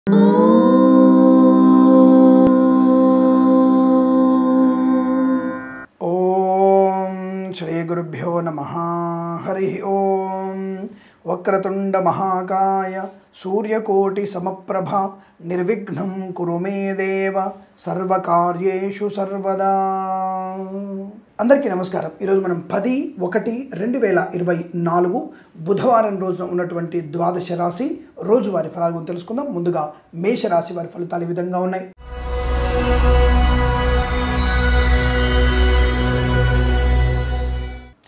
ఓం శ్రీ గురుభ్యో నమః. హరి ఓం. వక్రతుండ మహాకాయ సూర్యకోటి సమప్రభ నిర్విఘ్నం కురు మే దేవ సర్వకార్యేషు సర్వదా. అందరికీ నమస్కారం. ఈరోజు మనం 10/1/2024 బుధవారం రోజున ఉన్నటువంటి ద్వాదశ రాశి రోజువారి ఫలాలు తెలుసుకుందాం. ముందుగా మేషరాశి వారి ఫలితాలు ఈ విధంగా ఉన్నాయి.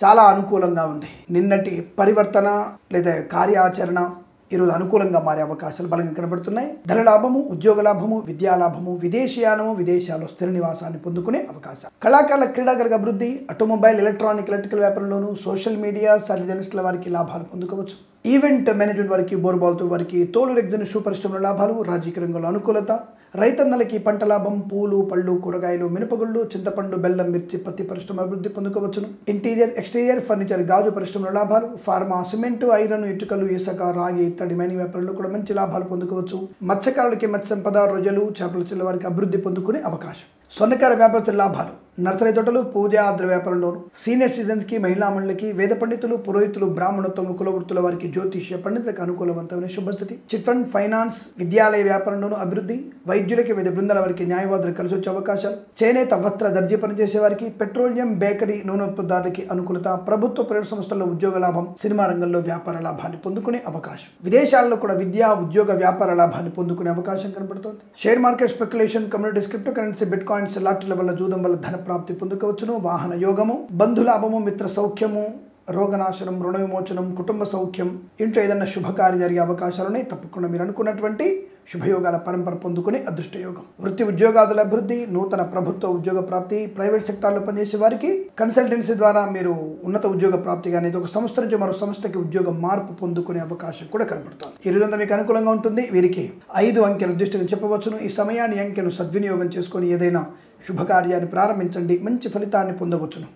చాలా అనుకూలంగా ఉంది. నిన్నటి పరివర్తన లేదా కార్యాచరణ ఈరోజు అనుకూలంగా మారే అవకాశాలు బలంగా కనబడుతున్నాయి. ధన లాభము, ఉద్యోగ లాభము, విద్యా లాభము, విదేశీయానము, విదేశాల్లో స్థిర నివాసాన్ని పొందుకునే అవకాశం. కళాకారుల క్రీడాకారుల అభివృద్ధి, ఆటోమొబైల్, ఎలక్ట్రానిక్, ఎలక్ట్రికల్ వ్యాపారంలోను, సోషల్ మీడియా, జర్నలిస్టుల వారికి లాభాలు పొందుకోవచ్చు. ఈవెంట్ మేనేజ్మెంట్ వారికి, బోర్బాల్తో వారికి, తోలు రెగ్జన్ షూ పరిశ్రమల లాభాలు, రాజకీయ రంగంలో అనుకూలత, రైతన్నలకి పంట లాభం, పూలు, పళ్ళు, కూరగాయలు, మినపగుళ్ళు, చింతపండు, బెల్లం, మిర్చి, పత్తి పరిశ్రమ అభివృద్ధి పొందుకోవచ్చును. ఇంటీరియర్, ఎక్స్టీరియర్, ఫర్నిచర్, గాజు పరిశ్రమల లాభాలు, ఫార్మా, సిమెంటు, ఐరన్, ఇటుకలు, ఇసుక, రాగి ఇత్తడి మైనింగ్ వ్యాపారంలో కూడా మంచి లాభాలు పొందుకోవచ్చు. మత్స్యకారులకి మత్స్య సంపద, రొయ్యలు, చేపల చెల్ల వారికి అభివృద్ధి పొందుకునే అవకాశం. స్వర్ణకార వ్యాపారస్తుల లాభాలు, నర్సరీ తోటలు, పూజా ద్రవ్య వ్యాపారంలోను, సీనియర్ సిటిజన్స్కి, మహిళా మండలికి, వేద పండితులు, పురోహితులు, బ్రాహ్మణత్వం, కులవృత్తుల వారికి, జ్యోతిష్య పండితులకు అనుకూలవంతమైన శుభస్థితి. చిట్ ఫండ్, ఫైనాన్స్, విద్యాలయ వ్యాపారంలోను అభివృద్ధి, వైద్యులకి, వైద్య బృందాల వారికి, న్యాయవాదులు కలిసి వచ్చే అవకాశాలు, చేనేత వస్త్ర దర్జీ పనిచేసే వారికి, పెట్రోలియం, బేకరీ, నూనె ఉత్పత్తిదారులకి అనుకూలత, ప్రభుత్వ ప్రైవేట్ సంస్థల్లో ఉద్యోగ లాభం, సినిమా రంగంలో వ్యాపార లాభాన్ని పొందుకునే అవకాశం. విదేశాల్లో కూడా విద్యా, ఉద్యోగ, వ్యాపార లాభాన్ని పొందుకునే అవకాశం కనబడుతోంది. Share market, speculation, communities, crypto currency, bitcoins, లాటరీల వల్ల, జూదం వల్ల ధన ప్రాప్తి పొందుకోవచ్చును. వాహన యోగము, బంధులాభము, మిత్ర సౌఖ్యము, రోగనాశనం, రుణ విమోచనం, కుటుంబ సౌఖ్యం, ఇంట్లో ఏదైనా శుభకార్యం జరిగే అవకాశాలున్నాయి. తప్పకుండా మీరు అనుకున్నటువంటి శుభయోగాల పరంపర పొందుకునే అదృష్ట యోగం. వృత్తి ఉద్యోగాదుల అభివృద్ధి, నూతన ప్రభుత్వ ఉద్యోగ ప్రాప్తి, ప్రైవేట్ సెక్టార్లో పనిచేసే వారికి కన్సల్టెన్సీ ద్వారా మీరు ఉన్నత ఉద్యోగ ప్రాప్తి కానీ ఒక సంస్థ నుంచి మరో సంస్థకి ఉద్యోగ మార్పు పొందుకునే అవకాశం కూడా కనబడుతుంది. ఈ రోజంతా మీకు అనుకూలంగా ఉంటుంది. వీరికి 5 అంకెలు నిర్దిష్టంగా చెప్పవచ్చును. ఈ సమయాన్ని, అంకెను సద్వినియోగం చేసుకొని ఏదైనా శుభకార్యాన్ని ప్రారంభించండి. మంచి ఫలితాన్ని పొందవచ్చును.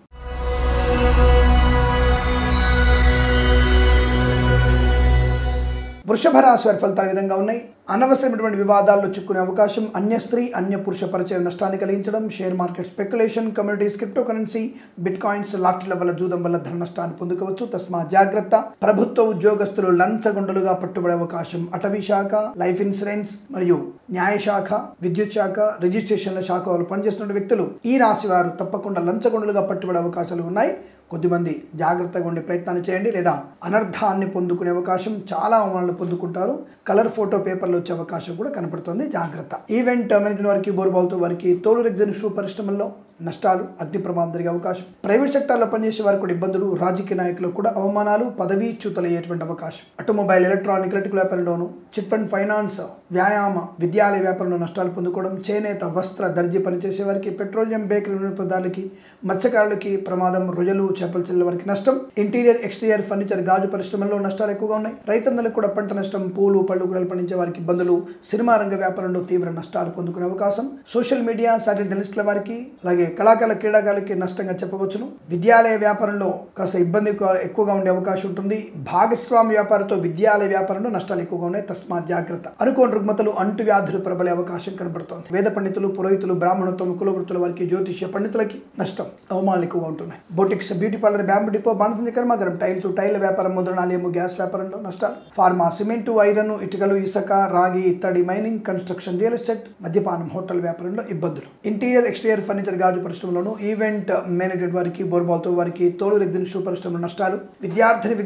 వృషభ రాశి వారి ఫలితాలు ఈ విధంగా ఉన్నాయి. అనవసరమైనటువంటి వివాదాల్లో చిక్కునే అవకాశం, అన్య స్త్రీ, అన్య పురుష పరిచయం నష్టాన్ని కలిగించడం, share market, speculation, communities, crypto currency, bitcoins, లాటరీల వల్ల, జూదం వల్ల ధన నష్టాన్ని పొందుకోవచ్చు. తస్మా జాగ్రత్త. ప్రభుత్వ ఉద్యోగస్తులు లంచగొండలుగా పట్టుబడే అవకాశం. అటవీ శాఖ, లైఫ్ ఇన్సూరెన్స్ మరియు న్యాయశాఖ, విద్యుత్ శాఖ, రిజిస్ట్రేషన్ల శాఖ వాళ్ళు పనిచేస్తున్న వ్యక్తులు ఈ రాశి వారు తప్పకుండా లంచగొండలుగా పట్టుబడే అవకాశాలు ఉన్నాయి. కొద్దిమంది జాగ్రత్తగా ఉండే ప్రయత్నాన్ని చేయండి, లేదా అనర్థాన్ని పొందుకునే అవకాశం, చాలా అవమానాలు పొందుకుంటారు. కలర్ ఫోటో పేపర్లు వచ్చే అవకాశం కూడా కనపడుతుంది. జాగ్రత్త. ఈవెంట్ మేనేజ్మెంట్ వారికి, బోర్బాల్తో వారికి, తోలు రెగ్జన్ షూ పరిశ్రమల్లో నష్టాలు, అగ్ని ప్రమాదం జరిగే అవకాశం. ప్రైవేట్ సెక్టార్లో పనిచేసే వారికి కూడా ఇబ్బందులు, రాజకీయ నాయకులకు కూడా అవమానాలు, పదవీ చ్యుతులయ్యేటువంటి అవకాశం. ఆటోమొబైల్, ఎలక్ట్రానిక్, ఎలక్ట్రికల్ వ్యాపారంలోను, చిట్ ఫండ్, ఫైనాన్స్, వ్యాయామ, విద్యాలయ వ్యాపారంలో నష్టాలు పొందుకోవడం. చేనేత వస్త్ర దర్జీ పనిచేసే వారికి, పెట్రోలియం, బేకరీ, నూనె పదార్థాలకి, మత్స్యకారులకి ప్రమాదం, రొయ్యలు, చేపల చెల్ల వారికి నష్టం. ఇంటీరియర్, ఎక్స్టీరియర్, ఫర్నిచర్, గాజు పరిశ్రమల్లో నష్టాలు ఎక్కువగా ఉన్నాయి. రైతన్నలకు కూడా పంట నష్టం, పూలు, పళ్ళు, కూరలు పండించే వారికి ఇబ్బందులు, సినిమా రంగ వ్యాపారంలో తీవ్ర నష్టాలు పొందుకునే అవకాశం. సోషల్ మీడియా, జర్నలిస్టుల వారికి, అలాగే కళాకారుల క్రీడాకారులకి నష్టంగా చెప్పవచ్చును. విద్యాలయ వ్యాపారంలో కాస్త ఇబ్బంది ఎక్కువగా ఉండే అవకాశం ఉంటుంది. భాగస్వామి వ్యాపారంతో విద్యాలయ వ్యాపారంలో నష్టాలు ఎక్కువగా ఉన్నాయి. తస్మా జాగ్రత్త. అనుకోని రుగ్మతలు, అంటు వ్యాధులు ప్రబలే అవకాశం కనబడుతోంది. వేద పండితులు, పురోహితులు, బ్రాహ్మణత్వం, కులవృత్తుల వారికి, జ్యోతిష్య పండితులకి నష్టం, అవమానాలు ఎక్కువగా ఉంటున్నాయి. Boutiques, beauty parlour, bamboo depot, బాణసంచ కర్మాగారం, టైల్స్, టైల్ వ్యాపారం, ముద్రణాలయము, గ్యాస్ వ్యాపారంలో నష్టాలు. ఫార్మా, సిమెంటు, ఐరన్, ఇటుకలు, ఇసుక, రాగి ఇత్తడి మైనింగ్, కన్స్ట్రక్షన్, రియల్ ఎస్టేట్, మద్యపానం, హోటల్ వ్యాపారంలో ఇబ్బందులు. ఇంటీరియర్, ఎక్స్టీరియర్, ఫర్నిచర్, గాజు పరిశ్రమలోను, ఈవెంట్ మేనేజ్మెంట్ వారికి, బోర్బాల్తో వారికి, తోలు రెగ్జన్ షూ పరిశ్రమలో నష్టాలు. విద్యార్థులకు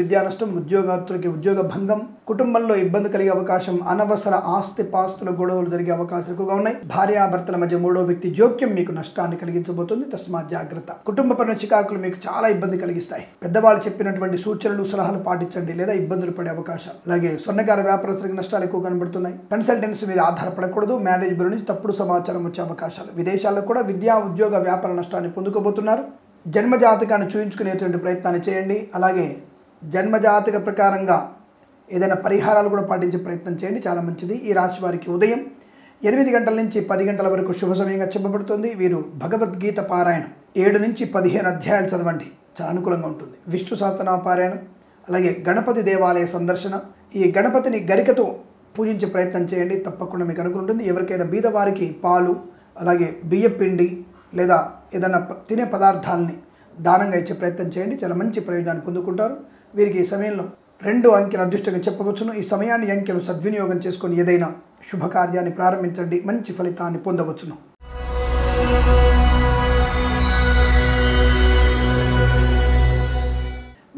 విద్యా నష్టం, ఉద్యోగార్థులకి ఉద్యోగ భంగం, కుటుంబంలో ఇబ్బంది కలిగే అవకాశం. అనవసర ఆస్తి పాస్తుల గొడవలు జరిగే అవకాశాలు ఎక్కువగా ఉన్నాయి. భార్యాభర్తల మధ్య మూడో వ్యక్తి జోక్యం మీకు నష్టాన్ని కలిగించబోతుంది. తస్మాత్ జాగ్రత్త. కుటుంబపరమైన చికాకులు మీకు చాలా ఇబ్బంది కలిగిస్తాయి. పెద్దవాళ్ళు చెప్పినటువంటి సూచనలు, సలహాలు పాటించండి, లేదా ఇబ్బందులు పడే అవకాశాలు. అలాగే స్వర్ణకార వ్యాపారస్తులకు నష్టాలు ఎక్కువ కనబడుతున్నాయి. కన్సల్టెన్సీ మీద ఆధారపడకూడదు. మ్యారేజ్ బ్యూరో నుంచి తప్పుడు సమాచారం వచ్చే అవకాశాలు. విదేశాల్లో కూడా విద్యా, ఉద్యోగ, వ్యాపార నష్టాన్ని పొందుకోబోతున్నారు. జన్మజాతకాన్ని చూయించుకునేటువంటి ప్రయత్నాన్ని చేయండి. అలాగే జన్మజాతక ప్రకారంగా ఏదైనా పరిహారాలు కూడా పాటించే ప్రయత్నం చేయండి, చాలా మంచిది. ఈ రాశి వారికి ఉదయం 8 గంటల నుంచి 10 గంటల వరకు శుభ సమయంగా చెప్పబడుతుంది. వీరు భగవద్గీత పారాయణం 7 నుంచి 15 అధ్యాయాలు చదవండి, చాలా అనుకూలంగా ఉంటుంది. విష్ణు సహస్రనామ పారాయణం, అలాగే గణపతి దేవాలయ సందర్శన, ఈ గణపతిని గరికతో పూజించే ప్రయత్నం చేయండి, తప్పకుండా మీకు అనుకూలం ఉంటుంది. ఎవరికైనా బీదవారికి పాలు, అలాగే బియ్యపిండి లేదా ఏదైనా తినే పదార్థాలని దానంగా ఇచ్చే ప్రయత్నం చేయండి, చాలా మంచి ప్రయోజనాన్ని పొందుకుంటారు. వీరికి ఈ సమయంలో 2 అంకెను అదృష్టంగా చెప్పవచ్చును. ఈ సమయాన్ని అంకెను సద్వినియోగం చేసుకొని ఏదైనా శుభకార్యాన్ని ప్రారంభించండి, మంచి ఫలితాన్ని పొందవచ్చును.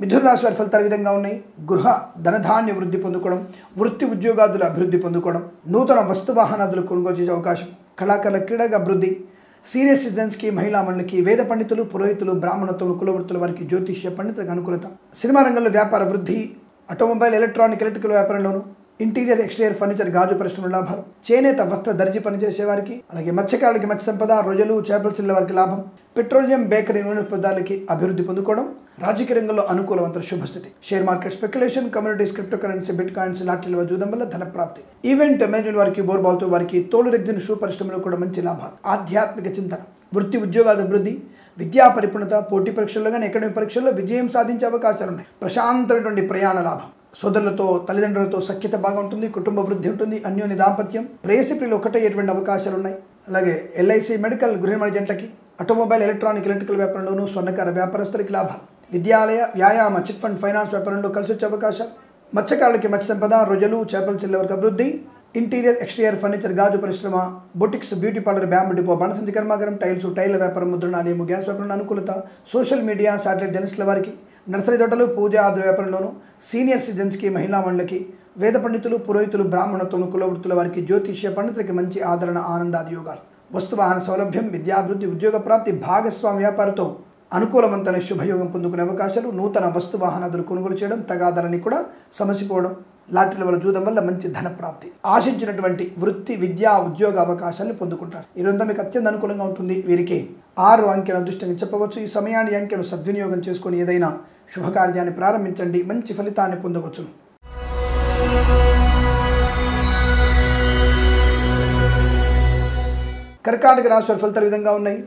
మిథున రాశి వారి ఫలితాలు విధంగా ఉన్నాయి. గృహ ధనధాన్య వృద్ధి పొందుకోవడం, వృత్తి ఉద్యోగాదుల అభివృద్ధి పొందుకోవడం, నూతన వస్తు వాహనాదులు కొనుగోలు చేసే అవకాశం, కళాకారుల క్రీడగా అభివృద్ధి, సీనియర్ సిటిజన్స్కి, మహిళా మండలికి, వేద పండితులు, పురోహితులు, బ్రాహ్మణత్వం, కులవృత్తుల వారికి, జ్యోతిష్య పండితులకు అనుకూలత, సినిమా రంగంలో వ్యాపార వృద్ధి, ఆటోమొబైల్, ఎలక్ట్రికల్ వ్యాపారంలోను, ఇంటీరియర్ ఎక్స్టీరియర్ ఫర్నిచర్, గాజు పరిశ్రమల లాభాలు, చేనేత వస్త్ర దర్జీ పనిచేసే వారికి, అలాగే మత్స్యకారులకి మత్స్య సంపద, రొయ్యలు, చేపల చిల్ల వారికి లాభం, పెట్రోలియం, బేకరీ, నూనె పదార్థాలకి అభివృద్ధి పొందుకోవడం, రాజకీయ రంగంలో అనుకూలవంతర శుభస్థితి, share market speculation, communities, crypto currency, bitcoins, లాటరీల జూదం వల్ల ధన ప్రాప్తి, ఈవెంట్ మేనేజ్మెంట్ వారికి, బోర్బాల్తో వారికి, తోలు రెగ్జిన్ షూ పరిశ్రమలో కూడా మంచి లాభాలు, ఆధ్యాత్మిక చింతన, వృత్తి ఉద్యోగాల అభివృద్ధి, విద్యా పరిపూర్ణత, పోటీ పరీక్షల్లో కానీ అకాడమిక్ పరీక్షల్లో విజయం సాధించే అవకాశాలు ఉన్నాయి. ప్రశాంతమైనటువంటి ప్రయాణ లాభం, సోదరులతో, తల్లిదండ్రులతో సఖ్యత బాగా ఉంటుంది, కుటుంబ వృద్ధి ఉంటుంది, అన్యోన్య దాంపత్యం, ప్రేయసి ప్రియులు ఒకటయ్యేటువంటి అవకాశాలు ఉన్నాయి. అలాగే ఎల్ఐసి, మెడికల్, గృహిణి జంటకి, ఆటోమొబైల్, ఎలక్ట్రికల్ వ్యాపారంలోనూ, స్వర్ణకార వ్యాపారస్తులకి లాభాలు, విద్యాలయ, వ్యాయామ, చిట్ ఫండ్, ఫైనాన్స్ వ్యాపారంలో కలిసి వచ్చే అవకాశాలు, మత్స్యకారులకి మత్స్య సంపద, రొయ్యలు, చేపల చిల్ల వరకు అభివృద్ధి, ఇంటీరియర్ ఎక్స్టీరియర్ ఫర్నిచర్, గాజు పరిశ్రమ, boutiques, beauty parlour, bamboo depot, బాణసంచి కర్మాగారం, టైల వ్యాపారం, ముద్రణాలయము, గ్యాస్ వ్యాపారంలో అనుకూలత, సోషల్ మీడియా, శాటిలైట్ జర్నలిస్టుల వారికి, నర్సరీ తోటలు, పూజ ఆద్ర వ్యాపారంలోను, సీనియర్ సిటిజన్స్కి, మహిళా మండలికి, వేద పండితులు, పురోహితులు, బ్రాహ్మణత్వం, కులవృత్తుల వారికి, జ్యోతిష్య పండితులకి మంచి ఆదరణ, ఆనందాది యోగాలు, వస్తువాహన సౌలభ్యం, విద్యాభివృద్ధి, ఉద్యోగ ప్రాప్తి, భాగస్వామి వ్యాపారంతో అనుకూలవంతమైన శుభయోగం పొందుకునే అవకాశాలు, నూతన వస్తు వాహనాదులు కొనుగోలు చేయడం, తగాదాలని కూడా సమసిపోవడం, లాటరీల వల్ల జూదం వల్ల మంచి ధన ప్రాప్తి, ఆశించినటువంటి వృత్తి, విద్యా, ఉద్యోగ అవకాశాలను పొందుకుంటారు. ఈ రోజంతా మీకు అత్యంత అనుకూలంగా ఉంటుంది. వీరికి 6 అంకెను అదృష్టంగా చెప్పవచ్చు. ఈ సమయాన్ని అంకెను సద్వినియోగం చేసుకొని ఏదైనా శుభకార్యాన్ని ప్రారంభించండి, మంచి ఫలితాన్ని పొందవచ్చు. కర్కాటక రాశి వారి ఫలితాలు విధంగా ఉన్నాయి.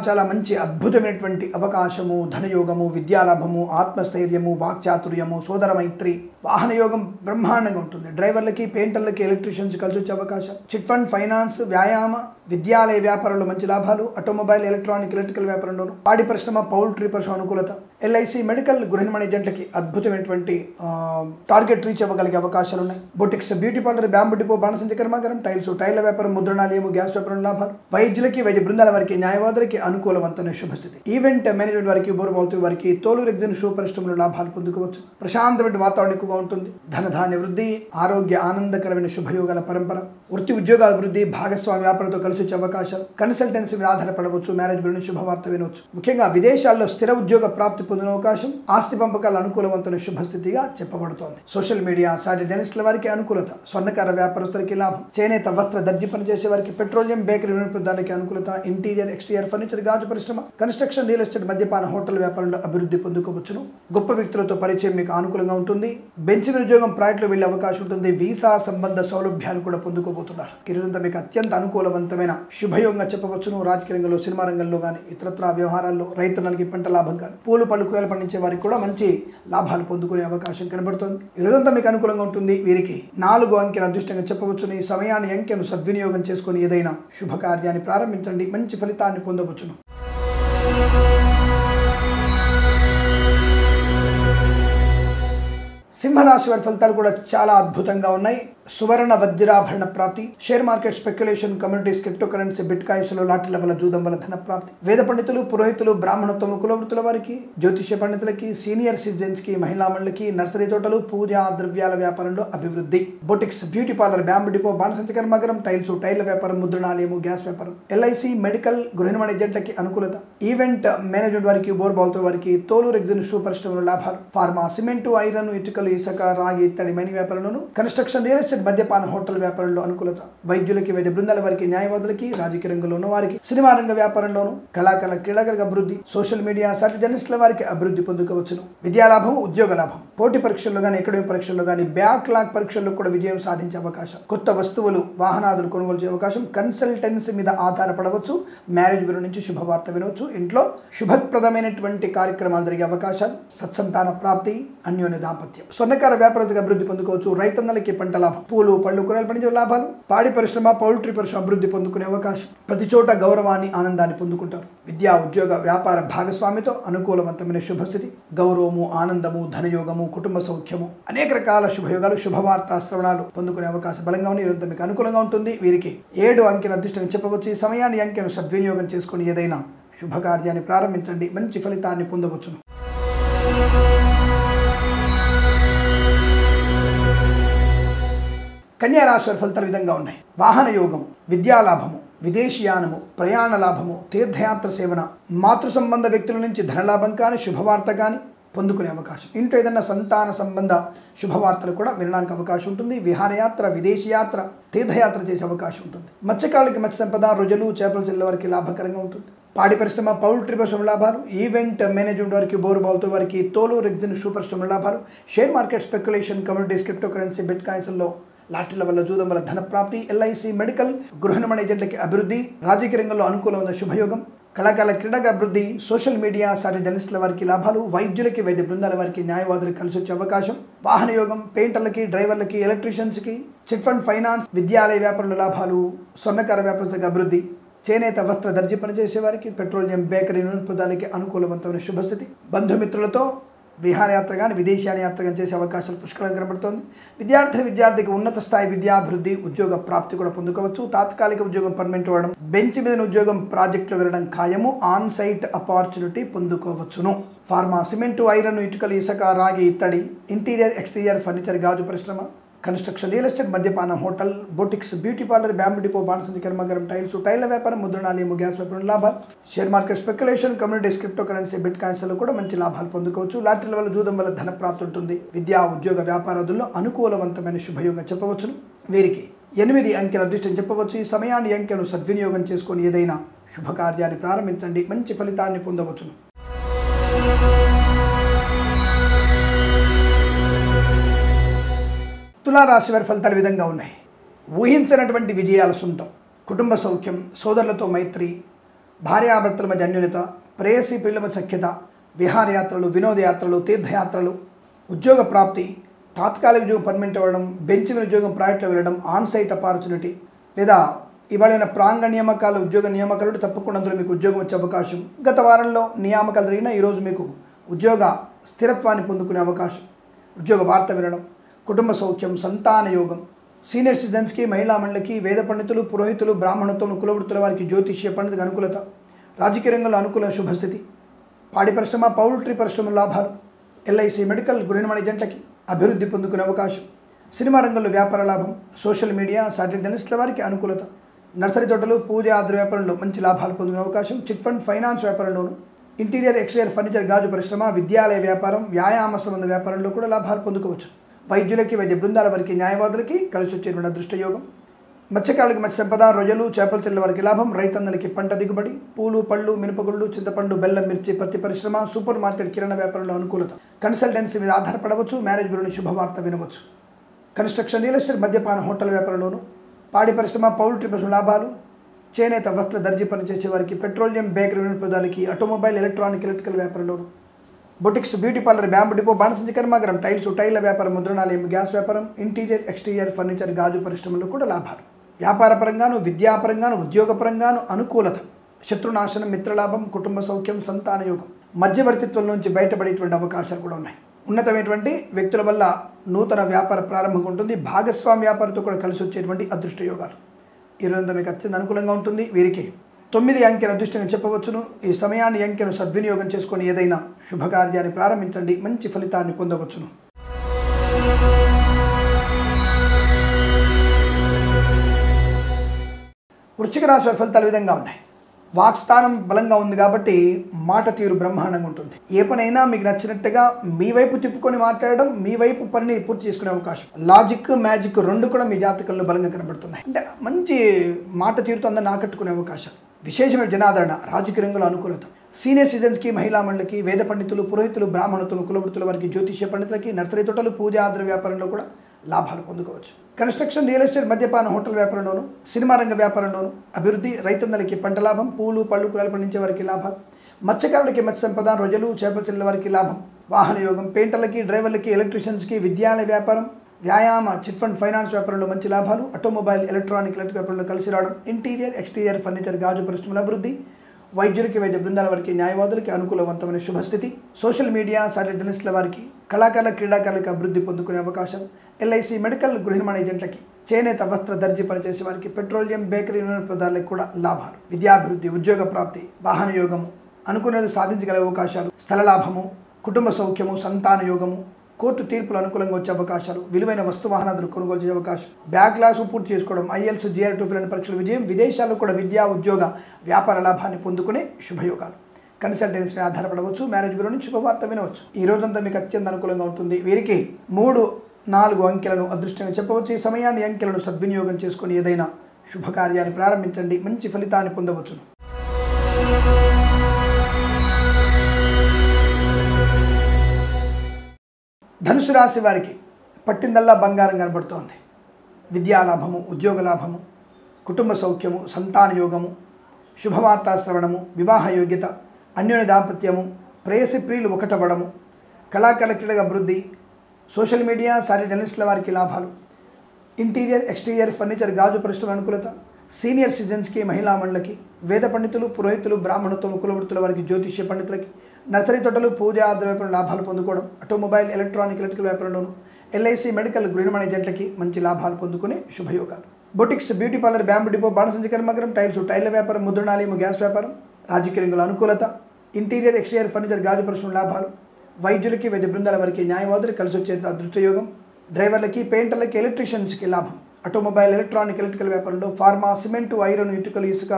చాలా మంచి అద్భుతమైనటువంటి అవకాశము, ధనయోగము, విద్యాలాభము, ఆత్మస్థైర్యము, వాక్చాతుర్యము, సోదర మైత్రి, వాహన యోగం బ్రహ్మాండంగా ఉంటుంది. డ్రైవర్లకి, పెయింటర్లకి, ఎలక్ట్రీషియన్స్ కలిసి వచ్చే అవకాశం, చిట్ ఫండ్, ఫైనాన్స్, వ్యాయామ, విద్యాలయ వ్యాపారంలో మంచి లాభాలు, ఆటోమొబైల్, ఎలక్ట్రికల్ వ్యాపారంలోను, పాడి పరిశ్రమ, పౌల్ట్రీ పరిశ్రమ అనుకూలత, ఎల్ఐసి, మెడికల్, గృహిణి జంటకి అద్భుతమైనటువంటి టార్గెట్ రీచ్ అవ్వగలిగే అవకాశాలు ఉన్నాయి. Boutiques, beauty parlour, bamboo depot, బాణసంచి కర్మాగారం, టైల వ్యాపారం, ముద్రణాలయము, గ్యాస్ వ్యాపారం లాభాలు, వైద్యులకి, వైద్య బృందాల వారికి, న్యాయవాదులకి అనుకూలవంతమైన శుభస్థితి, ఈవెంట్ మేనేజ్మెంట్ వారికి, బోర్బాల్తో వారికి, తోలు రెగ్జిన్ షూ పరిశ్రమలో లాభాలు పొందుకోవచ్చు. ప్రశాంతమైన వాతావరణం ఎక్కువగా ఉంటుంది. ధనధాన్య వృద్ధి, ఆరోగ్య, ఆనందకరమైన శుభయోగాల పరంపర, వృత్తి ఉద్యోగాల వృద్ధి, భాగస్వామి వ్యాపారంతో కలిసి వచ్చే అవకాశాలు, కన్సల్టెన్సీ మీద ఆధారపడవచ్చు, మ్యారేజ్ గురించి శుభవార్త వినవచ్చు. ముఖ్యంగా విదేశాల్లో స్థిర ఉద్యోగ ప్రాప్తి పొందిన అవకాశం, ఆస్తి పంపకాల అనుకూలవంతమైన శుభస్థితిగా చెప్పబడుతోంది. సోషల్ మీడియా, శాటిలైట్ జర్నలిస్టుల వారికి అనుకూలత, స్వర్ణకార వ్యాపారస్తులకి లాభం, చేనేత వస్త్ర దర్జీ పనిచేసే వారికి, పెట్రోలియం, బేకరీ, నూనె పదార్థాలకి అనుకూలత, ఇంటీరియర్ ఎక్స్టీరియర్ ఫర్నిచర్, గాజు పరిశ్రమ, కన్స్ట్రక్షన్, రియల్ ఎస్టేట్, మద్యపాన, హోటల్ వ్యాపారంలో అభివృద్ధి పొందుకోవచ్చును. గొప్ప వ్యక్తులతో పరిచయం మీకు అనుకూలంగా ఉంటుంది. బెంచ్ ఉద్యోగం ప్రాజెక్టులో వెళ్లే అవకాశం ఉంటుంది. వీసా సంబంధ సౌలభ్యాలు కూడా పొందుకోబోతున్నారు. ఈ రోజంతా మీకు అత్యంత అనుకూలవంతమైన శుభయోగంగా చెప్పవచ్చును. రాజకీయ రంగంలో, సినిమా రంగంలో కానీ, ఇతరత్ర వ్యవహారాల్లో, రైతులకి పంట లాభం కానీ, పూలు పళ్ళు కూరలు పండించే వారికి కూడా మంచి లాభాలు పొందుకునే అవకాశం కనబడుతుంది. ఈ రోజంతా మీకు అనుకూలంగా ఉంటుంది. వీరికి 4 అంకెను అదృష్టంగా చెప్పవచ్చును. ఈ సమయాన్ని అంకెను సద్వినియోగం చేసుకుని ఏదైనా శుభకార్యాన్ని ప్రారంభించండి, మంచి ఫలితాన్ని పొందవచ్చును. సింహరాశి వారి ఫలితాలు కూడా చాలా అద్భుతంగా ఉన్నాయి. సువర్ణ వజ్రాభరణ ప్రాప్తి, share market speculation, communities, crypto currency, బిట్ కాయిన్స్లో లాటరీల వల్ల జూదం వల్ల ధన ప్రాప్తి, వేద పండితులు, పురోహితులు, బ్రాహ్మణత్వం, కులవృత్తుల వారికి, జ్యోతిష్య పండితులకి, సీనియర్ సిటిజన్స్కి, మహిళా మండలికి, నర్సరీ తోటలు, పూజా ద్రవ్యాల వ్యాపారంలో అభివృద్ధి, boutiques, beauty parlour, bamboo depot, బాణసంచి కర్మాగారం, టైల వ్యాపారం, ముద్రణాలయము, గ్యాస్ వ్యాపారం, ఎల్ఐసి, మెడికల్, గృహిణి ఏజెంట్లకి అనుకూలత, ఈవెంట్ మేనేజ్మెంట్ వారికి, బోర్బాల్తో వారికి, తోలు రెగ్జిన్ షూ పరిశ్రమలో లాభాలు, ఫార్మా, సిమెంటు, ఐరన్, ఇటుకలు, ఇసుక, రాగి, ఇత్తడి, మైనింగ్ వ్యాపారంలోను, కన్స్ట్రక్షన్, రియల్ ఎస్టేట్, మద్యపాన, హోటల్ వ్యాపారంలో అనుకూలత, వైద్యులకి, వైద్య బృందాల వారికి, న్యాయవాదులకి, రాజకీయ రంగంలో ఉన్న వారికి, సినిమా రంగ వ్యాపారంలోను, కళాకారుల క్రీడాకారులకు అభివృద్ధి, సోషల్ మీడియా, శాటిలైట్ జర్నలిస్టుల వారికి అభివృద్ధి పొందుకోవచ్చును. విద్యాలాభం, ఉద్యోగ లాభం, పోటీ పరీక్షల్లో కానీ, అకాడమిక్ పరీక్షల్లో కానీ, బ్యాక్లాగ్ పరీక్షల్లో కూడా విజయం సాధించే అవకాశం, కొత్త వస్తువులు, వాహనాదులు కొనుగోలు చేసే అవకాశం, కన్సల్టెన్సీ మీద ఆధారపడవచ్చు, మ్యారేజ్ బ్యూరో నుంచి శుభవార్త వినవచ్చు, ఇంట్లో శుభప్రదమైనటువంటి కార్యక్రమాలు జరిగే అవకాశాలు, సత్సంతాన ప్రాప్తి, అన్యోన్య దాంపత్యం, స్వర్ణకార వ్యాపారస్తులకు అభివృద్ధి పొందుకోవచ్చు, రైతన్నలకి పంట లాభం, పూలు పళ్ళు కూరలు పండించే లాభాలు, పాడి పరిశ్రమ పౌల్ట్రీ పరిశ్రమ అభివృద్ధి పొందుకునే అవకాశం, ప్రతి చోట గౌరవాన్ని ఆనందాన్ని పొందుకుంటారు. విద్యా ఉద్యోగ వ్యాపార భాగస్వామితో అనుకూలవంతమైన శుభస్థితి, గౌరవము ఆనందము ధనయోగము కుటుంబ సౌఖ్యము అనేక రకాల శుభయోగాలు శుభవార్తా శ్రవణాలు పొందుకునే అవకాశం బలంగా ఉంది. ఈరోజు మీకు అనుకూలంగా ఉంటుంది. వీరికి 7 అంకెను అదృష్టంగా చెప్పవచ్చు. ఈ సమయాన్ని అంకెను సద్వినియోగం చేసుకుని ఏదైనా శుభకార్యాన్ని ప్రారంభించండి, మంచి ఫలితాన్ని పొందవచ్చును. కన్యా రాశి వారి ఫలితాలు విధంగా ఉన్నాయి. వాహన యోగము, విద్యాలాభము, విదేశీయానము, ప్రయాణ లాభము, తీర్థయాత్ర సేవన, మాతృ సంబంధ వ్యక్తుల నుంచి ధనలాభం కానీ శుభవార్త కానీ పొందుకునే అవకాశం. ఇంట్లో ఏదైనా సంతాన సంబంధ శుభవార్తలు కూడా వినడానికి అవకాశం ఉంటుంది. విహారయాత్ర, విదేశీయాత్ర, తీర్థయాత్ర చేసే అవకాశం ఉంటుంది. మత్స్యకారులకి మత్స్య సంపద, రొయ్యలు చేపల చెల్లెల వారికి లాభకరంగా ఉంటుంది. పాడి పరిశ్రమ పౌల్ట్రీ పరిశ్రమ లాభాలు, ఈవెంట్ మేనేజ్మెంట్ వారికి బోరుబాల్తో వారికి తోలు రెగ్జిన్ షూ పరిశ్రమ లాభాలు, share market speculation communities crypto currency బిట్ కాయిన్స్లో లాటరీల వల్ల జూదం వల్ల ధన ప్రాప్తి, ఎల్ఐసి మెడికల్ గృహ నిర్మాణ ఏజెంట్లకి అభివృద్ధి, రాజకీయ రంగంలో అనుకూలమైన శుభయోగం, కళాకారుల క్రీడగా అభివృద్ధి, సోషల్ మీడియా సాటి జర్నలిస్టుల వారికి లాభాలు, వైద్యులకి వైద్య బృందాల వారికి న్యాయవాదులకు కలిసి వచ్చే అవకాశం, వాహన యోగం, పెయింటర్లకి డ్రైవర్లకి ఎలక్ట్రీషియన్స్కి, చిట్ ఫండ్ ఫైనాన్స్, విద్యాలయ వ్యాపారుల లాభాలు, స్వర్ణకార వ్యాపారులకు అభివృద్ధి, చేనేత వస్త్ర దర్జీ పనిచేసే వారికి, పెట్రోలియం బేకరీ నూనెపదాలకి అనుకూలవంతమైన శుభస్థితి, బంధుమిత్రులతో విహారయాత్ర కానీ విదేశీయాన యాత్ర కానీ చేసే అవకాశాలు పుష్కలంగా కనబడుతోంది. విద్యార్థికి ఉన్నత స్థాయి విద్యాభివృద్ధి, ఉద్యోగ ప్రాప్తి కూడా పొందుకోవచ్చు. తాత్కాలిక ఉద్యోగం పర్మనెంట్ అవ్వడం, బెంచ్ మీద ఉద్యోగం ప్రాజెక్టులో వెళ్ళడం ఖాయము. ఆన్ సైట్ ఆపర్చునిటీ పొందుకోవచ్చును. ఫార్మా, సిమెంటు, ఐరన్, ఇటుకలు, ఇసుక, రాగి, ఇత్తడి, ఇంటీరియర్ ఎక్స్టీరియర్ ఫర్నిచర్, గాజు పరిశ్రమ, కన్స్ట్రక్షన్, రియల్ ఎస్టేట్, మద్యపానం, hotel, boutiques, beauty parlour, bamboo depot, బాణసంచి కర్మాగారం, టైల్స్, టైల్ల వ్యాపారం, ముద్రణాలయము, గ్యాస్ వ్యాపారం లాభాలు, share market speculation communities crypto currency బిట్ కాయిన్స్లో కూడా మంచి లాభాలు పొందుకోవచ్చు. లాటరీల వల్ల జూదం వల్ల ధన ప్రాప్తి ఉంటుంది. విద్యా ఉద్యోగ వ్యాపారాదుల్లో అనుకూలవంతమైన శుభయోగం చెప్పవచ్చును. వీరికి 8 అంకెల అదృష్టం చెప్పవచ్చు. ఈ సమయాన్ని అంకెను సద్వినియోగం చేసుకొని ఏదైనా శుభకార్యాన్ని ప్రారంభించండి, మంచి ఫలితాన్ని పొందవచ్చును. తులారాశి వారి ఫలితాలు విధంగా ఉన్నాయి. ఊహించినటువంటి విజయాల సొంతం, కుటుంబ సౌఖ్యం, సోదరులతో మైత్రి, భార్యాభర్తల మధ్య అన్యోన్యత, ప్రేయసి పిల్లల సఖ్యత, విహారయాత్రలు, వినోదయాత్రలు, తీర్థయాత్రలు, ఉద్యోగ ప్రాప్తి, తాత్కాలిక ఉద్యోగం పర్మనెంట్ అవ్వడం, బెంచ్ మీద ఉద్యోగం ప్రాజెక్టులో వెళ్ళడం, ఆన్ సైట్ ఆపర్చునిటీ, లేదా ఇవాళ ప్రాంగ నియామకాలు, ఉద్యోగ నియామకాలు తప్పకుండా అందులో మీకు ఉద్యోగం వచ్చే అవకాశం. గత వారంలో నియామకాలు జరిగినా ఈరోజు మీకు ఉద్యోగ స్థిరత్వాన్ని పొందుకునే అవకాశం, ఉద్యోగ వార్త వినడం, కుటుంబ సౌఖ్యం, సంతాన యోగం, సీనియర్ సిటిజన్స్కి, మహిళా మండలికి, వేద పండితులు, పురోహితులు, బ్రాహ్మణత్వం, కులవృత్తుల వారికి జ్యోతిష్య పండితులకు అనుకూలత, రాజకీయ రంగంలో అనుకూల శుభస్థితి, పాడి పరిశ్రమ పౌల్ట్రీ పరిశ్రమ లాభాలు, ఎల్ఐసి మెడికల్ గృహ నిర్మాణ ఏజెంట్లకి అభివృద్ధి పొందుకునే అవకాశం, సినిమా రంగంలో వ్యాపార లాభం, సోషల్ మీడియా సాటిలైట్ జర్నలిస్టుల వారికి అనుకూలత, నర్సరీ తోటలు, పూజ ఆద్ర వ్యాపారంలో మంచి లాభాలు పొందుకునే అవకాశం, చిట్ ఫండ్ ఫైనాన్స్ వ్యాపారంలోను, ఇంటీరియర్ ఎక్స్టీరియర్ ఫర్నిచర్ గాజు పరిశ్రమ, విద్యాలయ వ్యాపారం, వ్యాయామ సంబంధ వ్యాపారంలో కూడా లాభాలు పొందుకోవచ్చు. వైద్యులకి వైద్య బృందాల వారికి న్యాయవాదులకి కలిసి వచ్చేటువంటి అదృష్టయోగం, మత్స్యకారులకి మత్స్య సంపద, రొయ్యలు చేపల చెల్లెల వారికి లాభం, రైతన్నలకి పంట దిగుబడి, పూలు పళ్ళు, మినపగుళ్ళు, చింతపండు, బెల్లం, మిర్చి, పత్తి పరిశ్రమ, సూపర్ మార్కెట్ కిరాణా వ్యాపారంలో అనుకూలత, కన్సల్టెన్సీ మీద ఆధారపడవచ్చు, మ్యారేజ్ బ్యూరోని శుభవార్త వినవచ్చు, కన్స్ట్రక్షన్, రియల్ ఎస్టేట్, మద్యపాన, హోటల్ వ్యాపారంలోను, పాడి పరిశ్రమ పౌల్ట్రీ పరిశ్రమ లాభాలు, చేనేత వస్త్ర దర్జీ పనిచేసే వారికి, పెట్రోలియం బేకరీ వినియోగదారులకి, ఆటోమొబైల్, ఎలక్ట్రికల్ వ్యాపారంలోను, boutiques, beauty parlour, bamboo depot, బాణసంచి కర్మాగారం, టైల్స్, టైల్ల వ్యాపారం, ముద్రణాలయం, గ్యాస్ వ్యాపారం, ఇంటీరియర్ ఎక్స్టీరియర్ ఫర్నిచర్, గాజు పరిశ్రమలో కూడా లాభాలు, వ్యాపారపరంగాను, విద్యాపరంగాను, ఉద్యోగపరంగాను అనుకూలత, శత్రునాశనం, మిత్రలాభం, కుటుంబ సౌఖ్యం, సంతాన యోగం, మధ్యవర్తిత్వం నుంచి బయటపడేటువంటి అవకాశాలు కూడా ఉన్నాయి. ఉన్నతమైనటువంటి వ్యక్తుల వల్ల నూతన వ్యాపార ప్రారంభం ఉంటుంది. భాగస్వామి వ్యాపారంతో కూడా కలిసి వచ్చేటువంటి అదృష్ట యోగాలు ఈరోజు మీకు అత్యంత అనుకూలంగా ఉంటుంది. వీరికి 9 అంకెల అదృష్టంగా చెప్పవచ్చును. ఈ సమయాన్ని అంకెను సద్వినియోగం చేసుకొని ఏదైనా శుభకార్యాన్ని ప్రారంభించండి, మంచి ఫలితాన్ని పొందవచ్చును. వృశ్చిక రాశి వారి ఫలితాలు విధంగా ఉన్నాయి. వాక్స్థానం బలంగా ఉంది కాబట్టి మాట తీరు బ్రహ్మాండంగా ఉంటుంది. ఏ పనైనా మీకు నచ్చినట్టుగా మీ వైపు తిప్పుకొని మాట్లాడడం, మీ వైపు పనిని పూర్తి చేసుకునే అవకాశం, లాజిక్ మ్యాజిక్ 2 కూడా మీ జాతకంలో బలంగా కనబడుతున్నాయి. అంటే మంచి మాట తీరుతో అందరిని ఆకట్టుకునే అవకాశం, విశేషమైన జనాదరణ, రాజకీయ రంగంలో అనుకూలత, సీనియర్ సిటిజన్స్కి, మహిళా మండలికి, వేద పండితులు, పురోహితులు, బ్రాహ్మణత్వం, కులవృత్తుల వారికి, జ్యోతిష్య పండితులకి, నర్సరీ తోటలు, పూజ ఆద్ర వ్యాపారంలో కూడా లాభాలు పొందుకోవచ్చు. కన్స్ట్రక్షన్, రియల్ ఎస్టేట్, మద్యపాన, హోటల్ వ్యాపారంలోను, సినిమా రంగ వ్యాపారంలోను అభివృద్ధి, రైతన్నలకి పంట లాభం, పూలు పళ్ళు కూరలు పండించే వారికి లాభం, మత్స్యకారులకి మత్స్య సంపద, రొయ్యలు చేపల చెల్లెల వారికి లాభం, వాహన యోగం, పెయింటర్లకి, డ్రైవర్లకి, ఎలక్ట్రీషియన్స్కి, విద్యాలయ వ్యాపారం, వ్యాయామ చిట్ ఫండ్ ఫైనాన్స్ వ్యాపారంలో మంచి లాభాలు, ఆటోమొబైల్ ఎలక్ట్రిక్ వ్యాపారంలో కలిసి రావడం, ఇంటీరియర్ ఎక్స్టీరియర్ ఫర్నిచర్ గాజు పరిశ్రమల అభివృద్ధి, వైద్యులకి వైద్య బృందాల వారికి న్యాయవాదులకి అనుకూలవంతమైన శుభస్థితి, సోషల్ మీడియా సాటిలైట్ జర్నలిస్టుల వారికి కళాకారుల క్రీడాకారులకు అభివృద్ధి పొందుకునే అవకాశం, ఎల్ఐసి మెడికల్ గృహ నిర్మాణ ఏజెంట్లకి, చేనేత వస్త్ర దర్జీ పనిచేసే వారికి, పెట్రోలియం బేకరీ నూనె పదార్థాలకు కూడా లాభాలు, విద్యాభివృద్ధి, ఉద్యోగ ప్రాప్తి, వాహన యోగము, అనుకున్నది సాధించగల అవకాశాలు, స్థల లాభము, కుటుంబ సౌఖ్యము, సంతాన యోగము, కోర్టు తీర్పులు అనుకూలంగా వచ్చే అవకాశాలు, విలువైన వస్తు వాహనాలు కొనుగోలు చేసే అవకాశం, బ్యాక్ క్లాసు పూర్తి చేసుకోవడం, ఐఎల్స్ GR 2 పరీక్షల విజయం, విదేశాల్లో కూడా విద్యా ఉద్యోగ వ్యాపార లాభాన్ని పొందుకునే శుభయోగాలు. కన్సల్టెన్సీపై ఆధారపడవచ్చు, మ్యారేజ్ బ్యూరో నుంచి శుభవార్త వినవచ్చు. ఈ రోజంతా మీకు అత్యంత అనుకూలంగా ఉంటుంది. వీరికి 3, 4 అంకెలను అదృష్టంగా చెప్పవచ్చు. ఈ సమయాన్ని అంకెలను సద్వినియోగం చేసుకుని ఏదైనా శుభకార్యాన్ని ప్రారంభించండి, మంచి ఫలితాన్ని పొందవచ్చును. ధనుసు రాశి వారికి పట్టిందల్లా బంగారం కనబడుతోంది. విద్యాలాభము, ఉద్యోగ లాభము, కుటుంబ సౌఖ్యము, సంతాన యోగము, శుభవార్తా శ్రవణము, వివాహ యోగ్యత, అన్యోన్య దాంపత్యము, ప్రేయసి ప్రియులు ఒకటవ్వడము, కళాకారుల క్రీడల అభివృద్ధి, సోషల్ మీడియా సాటిలైట్ జర్నలిస్టుల వారికి లాభాలు, ఇంటీరియర్ ఎక్స్టీరియర్ ఫర్నిచర్ గాజు పరిశ్రమల అనుకూలత, సీనియర్ సిటిజన్స్కి, మహిళా మండలికి, వేద పండితులు, పురోహితులు, బ్రాహ్మణత్వం, కులవృత్తుల వారికి, జ్యోతిష్య పండితులకి, నర్సరీ తోటలు, పూజా వ్యాపారం లాభాలు పొందుకోవడం, ఆటోమొబైల్ ఎలక్ట్రికల్ వ్యాపారంలోను, ఎల్ఐసి మెడికల్ గృహ నిర్మాణ ఏజెంట్లకి మంచి లాభాలు పొందుకునే శుభయోగాలు. Boutiques, beauty parlour, bamboo depot, బాణసంచ కర్మాగారం, టైల్ల వ్యాపారం, ముద్రణాలయము, గ్యాస్ వ్యాపారం, రాజకీయ రంగుల అనుకూలత, ఇంటీరియర్ ఎక్స్టీరియర్ ఫర్నిచర్ గాజు పరిశ్రమ లాభాలు, వైద్యులకి వైద్య బృందాల వారికి, న్యాయవాదులు కలిసి వచ్చే అదృష్టయోగం, డ్రైవర్లకి, పెయింటర్లకి, ఎలక్ట్రీషియన్స్కి లాభం, ఆటోమొబైల్ ఎలక్ట్రికల్ వ్యాపారంలో, ఫార్మా, సిమెంటు, ఐరన్, ఇటుకలు, ఇసుక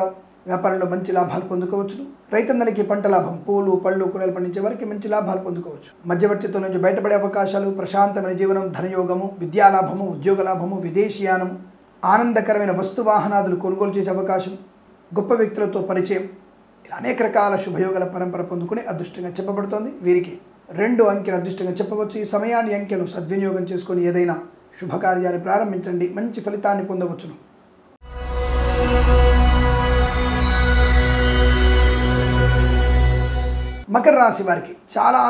వ్యాపారంలో మంచి లాభాలు పొందుకోవచ్చును. రైతన్నలకి పంట లాభం, పూలు, పళ్ళు, కూరలు పండించే వారికి మంచి లాభాలు పొందుకోవచ్చు. మధ్యవర్తిత్వం నుంచి బయటపడే అవకాశాలు, ప్రశాంతమైన జీవనం, ధనయోగము, విద్యాలాభము, ఉద్యోగ లాభము, విదేశీయానము, ఆనందకరమైన వస్తు వాహనాదులు కొనుగోలు చేసే అవకాశం, గొప్ప వ్యక్తులతో పరిచయం, ఇలా అనేక రకాల శుభయోగాల పరంపర పొందుకునే అదృష్టంగా చెప్పబడుతోంది. వీరికి 2 అంకెను అదృష్టంగా చెప్పవచ్చు. ఈ సమయాన్ని అంకెను సద్వినియోగం చేసుకొని ఏదైనా శుభకార్యాన్ని ప్రారంభించండి, మంచి ఫలితాన్ని పొందవచ్చును. మకర రాశి వారికి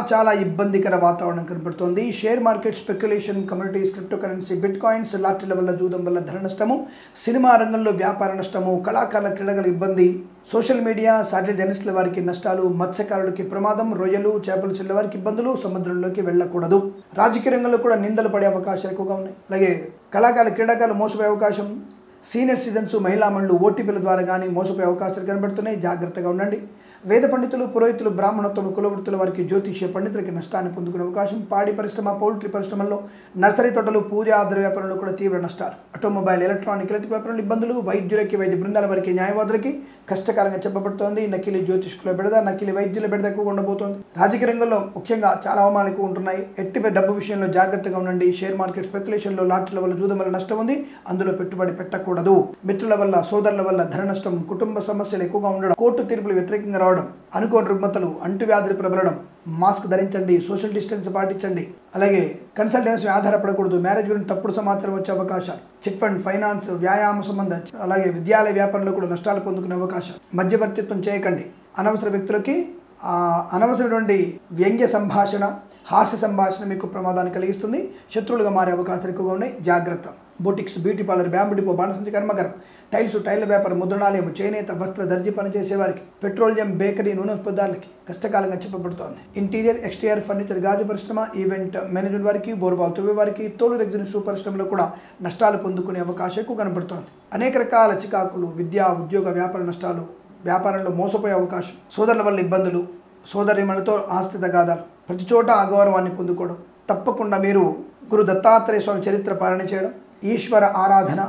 చాలా ఇబ్బందికర వాతావరణం కనబడుతోంది. Share market, speculation, communities, crypto currency, bitcoins, లాటరీల వల్ల, జూదం వల్ల ధన నష్టము, సినిమా రంగంలో వ్యాపార నష్టము, కళాకారుల క్రీడల ఇబ్బంది, సోషల్ మీడియా సాటిలైట్ జర్నలిస్టుల వారికి నష్టాలు, మత్స్యకారులకి ప్రమాదం, రొయ్యలు, చేపలు చెల్లె వారికి ఇబ్బందులు, సముద్రంలోకి వెళ్ళకూడదు. రాజకీయ రంగంలో కూడా నిందలు పడే అవకాశాలు ఎక్కువగా ఉన్నాయి. అలాగే కళాకారుల క్రీడాకారులు మోసపోయే అవకాశం, సీనియర్ సిటిజన్స్, మహిళా మండలు ఓటీపీల ద్వారా కానీ మోసపోయే అవకాశాలు కనబడుతున్నాయి, జాగ్రత్తగా ఉండండి. వేద పండితులు, పురోహితులు, బ్రాహ్మణత్వం, కులవృత్తుల వారికి, జ్యోతిష్య పండితులకి నష్టాన్ని పొందుకునే అవకాశం, పాడి పరిశ్రమ, పౌల్ట్రీ పరిశ్రమల్లో, నర్సరీ తోటలు, పూజా వ్యాపారంలో కూడా తీవ్ర నష్టాలు, ఆటోమొబైల్ ఎలక్ట్రిక్ వ్యాపారంలో ఇబ్బందులు, వైద్యులకి వైద్య బృందాల వారికి, న్యాయవాదులకి కష్టకాలంగా చెప్పబడుతోంది. నకిలీ జ్యోతిష్కుల బెడద, నకిలీ వైద్యుల బెడద ఎక్కువగా ఉండబోతోంది. రాజకీయ రంగంలో ముఖ్యంగా చాలా అవమానాలు ఎక్కువ ఉంటున్నాయి. ఎట్టిపై డబ్బు విషయంలో జాగ్రత్తగా ఉండండి. షేర్ మార్కెట్, స్పెక్యులేషన్లో, లాటరీల వల్ల, జూదం వల్ల నష్టం ఉంది, అందులో పెట్టుబడి పెట్టకూడదు. మిత్రుల వల్ల, సోదరుల వల్ల ధన నష్టం, కుటుంబ సమస్యలు ఎక్కువగా ఉండడం, కోర్టు తీర్పులు వ్యతిరేకంగా రావడం, అనుకోని రుగ్మతలు, అంటువ్యాధులు ప్రబలడం, మాస్క్ ధరించండి, సోషల్ డిస్టెన్స్ పాటించండి. అలాగే కన్సల్టెన్సీ ఆధారపడకూడదు. మ్యారేజ్ గురించి తప్పుడు సమాచారం వచ్చే అవకాశాలు, చిట్ ఫండ్ ఫైనాన్స్, వ్యాయామ సంబంధ, అలాగే విద్యాలయ వ్యాపారంలో కూడా నష్టాలు పొందుకునే అవకాశం. మధ్యవర్తిత్వం చేయకండి. అనవసర వ్యక్తులకి అనవసరమైనటువంటి వ్యంగ్య సంభాషణ, హాస్య సంభాషణ మీకు ప్రమాదాన్ని కలిగిస్తుంది. శత్రువులుగా మారే అవకాశాలు ఎక్కువగా ఉన్నాయి, జాగ్రత్త. Boutiques, beauty parlour, bamboo depot, బాణసంచ కర్మాగారం, టైల్ల వ్యాపారం, ముద్రణాలయం, చేనేత వస్త్ర దర్జీ పనిచేసే వారికి, పెట్రోలియం బేకరీ నూనె ఉత్పత్తులకి కష్టకాలంగా చెప్పబడుతోంది. ఇంటీరియర్ ఎక్స్టీరియర్ ఫర్నిచర్ గాజు పరిశ్రమ, ఈవెంట్ మేనేజ్మెంట్ వారికి, బోర్బాల్ తువ్వే వారికి, తోలు రెగ్జిన్ షూ పరిశ్రమలో కూడా నష్టాలు పొందుకునే అవకాశం ఎక్కువ కనబడుతోంది. అనేక రకాల చికాకులు, విద్యా ఉద్యోగ వ్యాపార నష్టాలు, వ్యాపారంలో మోసపోయే అవకాశం, సోదరుల వల్ల ఇబ్బందులు, సోదరిమణులతో ఆస్తి తగాదాలు, ప్రతి చోట అగౌరవాన్ని పొందుకోవడం. తప్పకుండా మీరు గురు దత్తాత్రేయ స్వామి చరిత్ర పాలన చేయడం, ఈశ్వర ఆరాధన,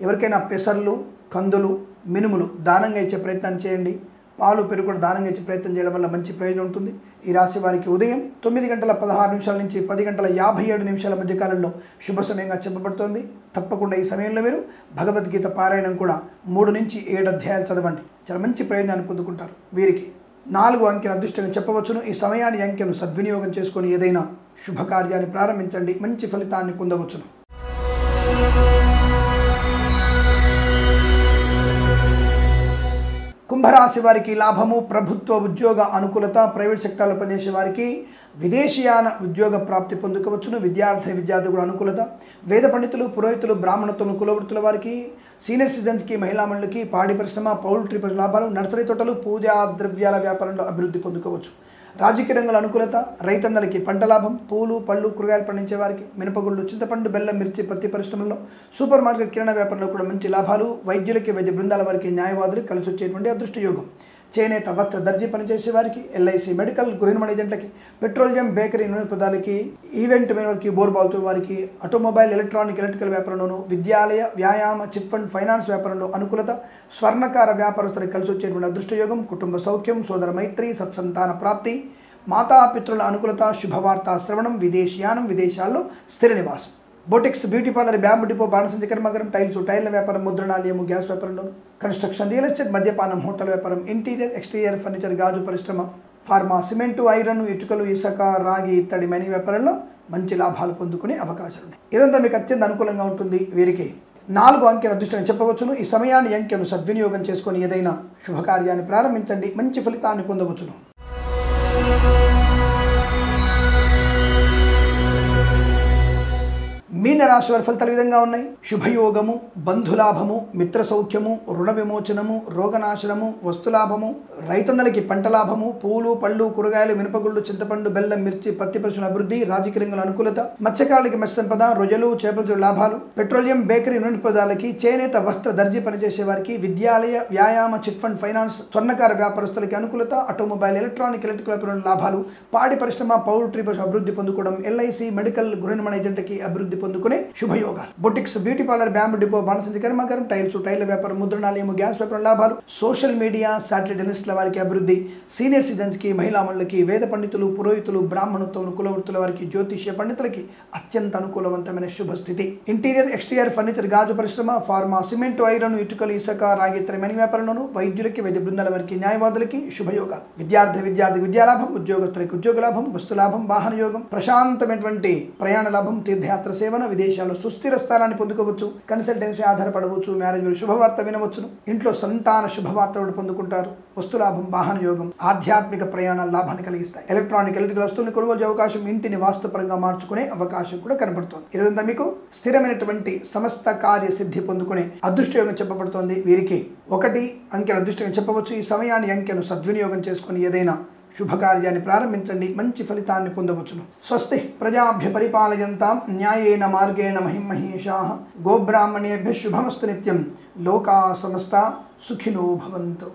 ఎవరికైనా పెసర్లు, కందులు, మినుములు దానంగా ఇచ్చే ప్రయత్నం చేయండి. పాలు, పెరుగు కూడా దానంగా ఇచ్చే ప్రయత్నం చేయడం వల్ల మంచి ప్రయోజనం ఉంటుంది. ఈ రాశి వారికి ఉదయం 9:16 నుంచి 10:57 మధ్య కాలంలో శుభ సమయంగా చెప్పబడుతోంది. తప్పకుండా ఈ సమయంలో మీరు భగవద్గీత పారాయణం కూడా 3 నుంచి 7 అధ్యాయాలు చదవండి. చాలా మంచి ప్రయోజనాన్ని పొందుకుంటారు. వీరికి 4 అంకెను అదృష్టంగా చెప్పవచ్చును. ఈ సమయాన్ని అంకెను సద్వినియోగం చేసుకొని ఏదైనా శుభకార్యాన్ని ప్రారంభించండి, మంచి ఫలితాన్ని పొందవచ్చును. కుంభరాశి వారికి లాభము, ప్రభుత్వ ఉద్యోగ అనుకూలత, ప్రైవేట్ సెక్టార్లో పనిచేసే వారికి విదేశీయాన ఉద్యోగ ప్రాప్తి పొందుకోవచ్చును. విద్యార్థులకు అనుకూలత, వేద పండితులు, పురోహితులు, బ్రాహ్మణత్వం, కులవృత్తుల వారికి, సీనియర్ సిటిజన్స్కి, మహిళా మండలికి, పాడి పరిశ్రమ, పౌల్ట్రీ లాభాలు, నర్సరీ తోటలు, పూజా ద్రవ్యాల వ్యాపారంలో అభివృద్ధి పొందుకోవచ్చు. రాజకీయ రంగంలో అనుకూలత, రైతన్నలకి పంట లాభం, పూలు పళ్ళు కూరగాయలు పండించే వారికి, మినపగుళ్ళు, చింతపండు, బెల్లం, మిర్చి, పత్తి పరిశ్రమల్లో, సూపర్ మార్కెట్, కిరాణా వ్యాపారంలో కూడా మంచి లాభాలు. వైద్యులకి, వైద్య బృందాల వారికి, న్యాయవాదులకు కలిసి వచ్చేటువంటి అదృష్ట యోగం. చేనేత, వస్త్ర, దర్జీ పనిచేసే వారికి, ఎల్ఐసి, మెడికల్, గృహ నిర్మాణ ఏజెంట్లకి, పెట్రోలియం, బేకరీ, నూనె పదార్థాలకి, ఈవెంట్ వారికి, బోర్బాల్తో వారికి, ఆటోమొబైల్, ఎలక్ట్రికల్ వ్యాపారంలోనూ, విద్యాలయ, వ్యాయామ, చిట్ ఫండ్, ఫైనాన్స్ వ్యాపారంలో అనుకూలత, స్వర్ణకార వ్యాపారస్తులకు కలిసి వచ్చేటువంటి అదృష్టయోగం. కుటుంబ సౌఖ్యం, సోదర మైత్రి, సత్సంతాన ప్రాప్తి, మాతాపితృల అనుకూలత, శుభవార్త శ్రవణం, విదేశీయానం, విదేశాల్లో స్థిర నివాసం. Boutiques, beauty parlour, bamboo depot, బాణసంచి కర్మాగారం, టైర్ల వ్యాపారం, ముద్రణాలయము, గ్యాస్ వ్యాపారంలో, కన్స్ట్రక్షన్, రియల్ ఎస్టేట్, మద్యపానం, హోటల్ వ్యాపారం, ఇంటీరియర్, ఎక్స్టీరియర్ ఫర్నిచర్, గాజు పరిశ్రమ, ఫార్మా, సిమెంటు, ఐరన్, ఇటుకలు, ఇసుక, రాగి ఇత్తడి మైనింగ్ వ్యాపారంలో మంచి లాభాలు పొందుకునే అవకాశాలు ఉన్నాయి. ఇదంతా మీకు అత్యంత అనుకూలంగా ఉంటుంది. వీరికి 4 అంకెల అదృష్టాన్ని చెప్పవచ్చును. ఈ సమయాన్ని, అంకెను సద్వినియోగం చేసుకొని ఏదైనా శుభకార్యాన్ని ప్రారంభించండి, మంచి ఫలితాన్ని పొందవచ్చును. మీన రాశి వారి ఫలితాలు విధంగా ఉన్నాయి. శుభయోగము, బంధులాభము, మిత్ర సౌఖ్యము, రుణ విమోచనము, రోగనాశనము, వస్తులాభము, రైతన్నలకి పంట లాభము, పూలు పళ్ళు కూరగాయలు, మినపగుళ్ళు, చింతపండు, బెల్లం, మిర్చి, పత్తి పరిశ్రమ అభివృద్ధి, రాజకీయ రంగంలో అనుకూలత, మత్స్యకారులకి మత్స్య సంపద, రొయ్యలు, చేపల లాభాలు, పెట్రోలియం, బేకరీ, నూనె పదార్థాలకి, చేనేత, వస్త్ర, దర్జీ పనిచేసే వారికి, విద్యాలయ, వ్యాయామ, చిట్ ఫండ్, ఫైనాన్స్, స్వర్ణకార వ్యాపారస్తులకి అనుకూలత, ఆటోమొబైల్, ఎలక్ట్రికల్ వ్యాపారంలో లాభాలు, పాడి పరిశ్రమ, పౌల్ట్రీ పరిశ్రమ అభివృద్ధి పొందుకోవడం, ఎల్ఐసి, మెడికల్, గృహ నిర్మాణ ఏజెంట్కి అభివృద్ధి పొందుకునే శుభయోగాలు. Boutiques, beauty parlour, bamboo depot, బాణసంచి కర్మాగారం, టైర్ల వ్యాపారం, ముద్రణాలయము, గ్యాస్ వ్యాపారం లాభాలు, సోషల్ మీడియా, శాటిలైట్ జర్నలిస్టుల వారికి అభివృద్ధి, సీనియర్ సిటిజన్స్కి, మహిళా మండలికి, వేద పండితులు, పురోహితులు, బ్రాహ్మణత్వం, కులవృత్తుల వారికి, జ్యోతిష్య పండితులకి అత్యంత అనుకూలవంతమైన శుభస్థితి. ఇంటీరియర్, ఎక్స్టీరియర్ ఫర్నిచర్, గాజు పరిశ్రమ, ఫార్మా, సిమెంటు, ఐరన్, ఇటుకలు, ఇసుక, రాగి ఇత్తడి మైనింగ్ వ్యాపారంలోను, వైద్యులకి, వైద్య బృందాల వారికి, న్యాయవాదులకి శుభయోగాలు. విద్యార్థి విద్యాలాభం, ఉద్యోగస్తులకి ఉద్యోగ లాభం, వస్తులాభం, వాహన యోగం, ప్రశాంతమైనటువంటి ప్రయాణ లాభం, తీర్థయాత్ర సేవన, విదేశాల్లో సుస్థిర స్థానాన్ని పొందుకోవచ్చు. కన్సల్టెన్సీ ఆధారపడవచ్చు. మ్యారేజ్ శుభవార్త వినవచ్చును. ఇంట్లో సంతాన శుభవార్తలు పొందుకుంటారు. వస్తులాభం, వాహన యోగం, ఆధ్యాత్మిక ప్రయాణాల లాభాన్ని కలిగిస్తాయి. ఎలక్ట్రికల్ వస్తువులను కొనుగోలు అవకాశం, ఇంటిని వాస్తుపరంగా మార్చుకునే అవకాశం కూడా కనబడుతోంది. ఈరోజంతా మీకు స్థిరమైనటువంటి సమస్త కార్య సిద్ధి పొందుకునే అదృష్టయోగం చెప్పబడుతోంది. వీరికి 1 అంకెల అదృష్టంగా చెప్పవచ్చు. ఈ సమయాన్ని, అంకెను సద్వినియోగం చేసుకుని ఏదైనా శుభకార్యాన్ని ప్రారంభించండి, మంచి ఫలితాన్ని పొందవచ్చును. స్వస్తి ప్రజాభ్య పరిపాలయంతాం న్యాయేన మార్గేణ మహిమహేషాః గోబ్రాహ్మణేభ్యః శుభమస్తు నిత్యం. లోకా సమస్తా సుఖినో భవంతు.